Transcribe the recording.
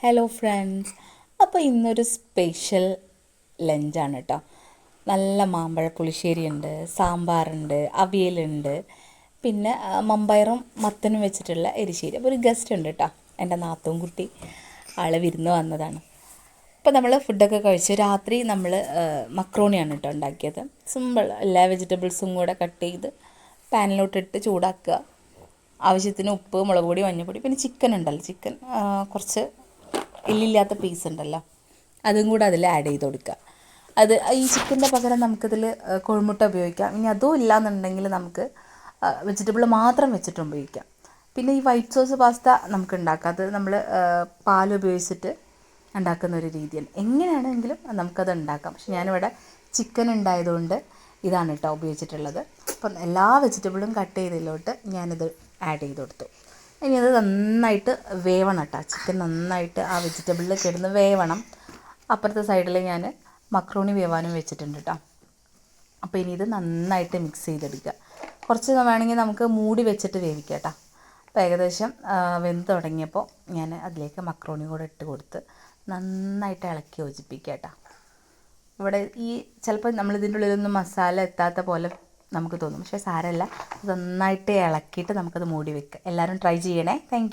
Hello friends, അപ്പോൾ ഇന്നൊരു special ലഞ്ചാണ് കേട്ടോ. നല്ല മാമ്പഴ പുളിശ്ശേരി ഉണ്ട്, സാമ്പാറുണ്ട്, അവിയലുണ്ട്, പിന്നെ മമ്പയറും മത്തനും വെച്ചിട്ടുള്ള എരിശ്ശേരി. അപ്പോൾ ഒരു ഗസ്റ്റ് ഉണ്ട് കേട്ടോ, എൻ്റെ നാത്തൂൻ കുട്ടി, ആൾ വിരുന്ന് വന്നതാണ്. അപ്പോൾ നമ്മൾ ഫുഡൊക്കെ കഴിച്ച് രാത്രി നമ്മൾ മക്രോണിയാണ് കേട്ടോ ഉണ്ടാക്കിയത്. സിമ്പിൾ, എല്ലാ വെജിറ്റബിൾസും കൂടെ കട്ട് ചെയ്ത് പാനിലോട്ടിട്ട് ചൂടാക്കുക. ആവശ്യത്തിന് ഉപ്പ്, മുളക് പൊടി, മഞ്ഞൾപ്പൊടി, പിന്നെ ചിക്കൻ ഉണ്ടല്ലോ, ചിക്കൻ കുറച്ച് എല്ലില്ലാത്ത പീസ് ഉണ്ടല്ലോ, അതും കൂടെ അതിൽ ആഡ് ചെയ്ത് കൊടുക്കുക. അത് ഈ ചിക്കൻ്റെ പകരം നമുക്കതിൽ കോഴിമുട്ട ഉപയോഗിക്കാം. ഇനി അതും ഇല്ലയെന്നുണ്ടെങ്കിൽ നമുക്ക് വെജിറ്റബിൾ മാത്രം വെച്ചിട്ട് ഉപയോഗിക്കാം. പിന്നെ ഈ വൈറ്റ് സോസ് പാസ്ത നമുക്ക് ഉണ്ടാക്കാം. അത് നമ്മൾ പാൽ ഉപയോഗിച്ചിട്ട് ഉണ്ടാക്കുന്ന ഒരു രീതിയാണ്. എങ്ങനെയാണെങ്കിലും നമുക്കത് ഉണ്ടാക്കാം. പക്ഷെ ഞാനിവിടെ ചിക്കൻ ഉണ്ടായതുകൊണ്ട് ഇതാണ് കേട്ടോ ഉപയോഗിച്ചിട്ടുള്ളത്. അപ്പം എല്ലാ വെജിറ്റബിളും കട്ട് ചെയ്തതിലോട്ട് ഞാനിത് ആഡ് ചെയ്ത് കൊടുത്തു. ഇനി അത് നന്നായിട്ട് വേവണം കേട്ടോ. ചിക്കൻ നന്നായിട്ട് ആ വെജിറ്റബിളിൽ കിടന്ന് വേവണം. അപ്പുറത്തെ സൈഡിൽ ഞാൻ മക്രോണി വേവാനും വെച്ചിട്ടുണ്ട് കേട്ടോ. അപ്പോൾ ഇനി ഇത് നന്നായിട്ട് മിക്സ് ചെയ്തെടുക്കുക. കുറച്ച് വേണമെങ്കിൽ നമുക്ക് മൂടി വെച്ചിട്ട് വേവിക്കാം കേട്ടോ. അപ്പോൾ ഏകദേശം വെന്ത് തുടങ്ങിയപ്പോൾ ഞാൻ അതിലേക്ക് മക്രോണി കൂടെ ഇട്ട് കൊടുത്ത് നന്നായിട്ട് ഇളക്കി യോജിപ്പിക്കുക കേട്ടോ. ഇവിടെ ഈ ചിലപ്പോൾ നമ്മളിതിൻ്റെ ഉള്ളിലൊന്നും മസാല എത്താത്ത പോലെ നമുക്ക് തോന്നും, പക്ഷേ സാരമല്ല. നന്നായിട്ട് ഇളക്കിയിട്ട് നമുക്കത് മൂടി വെക്കാം. എല്ലാവരും ട്രൈ ചെയ്യണേ. Thank you.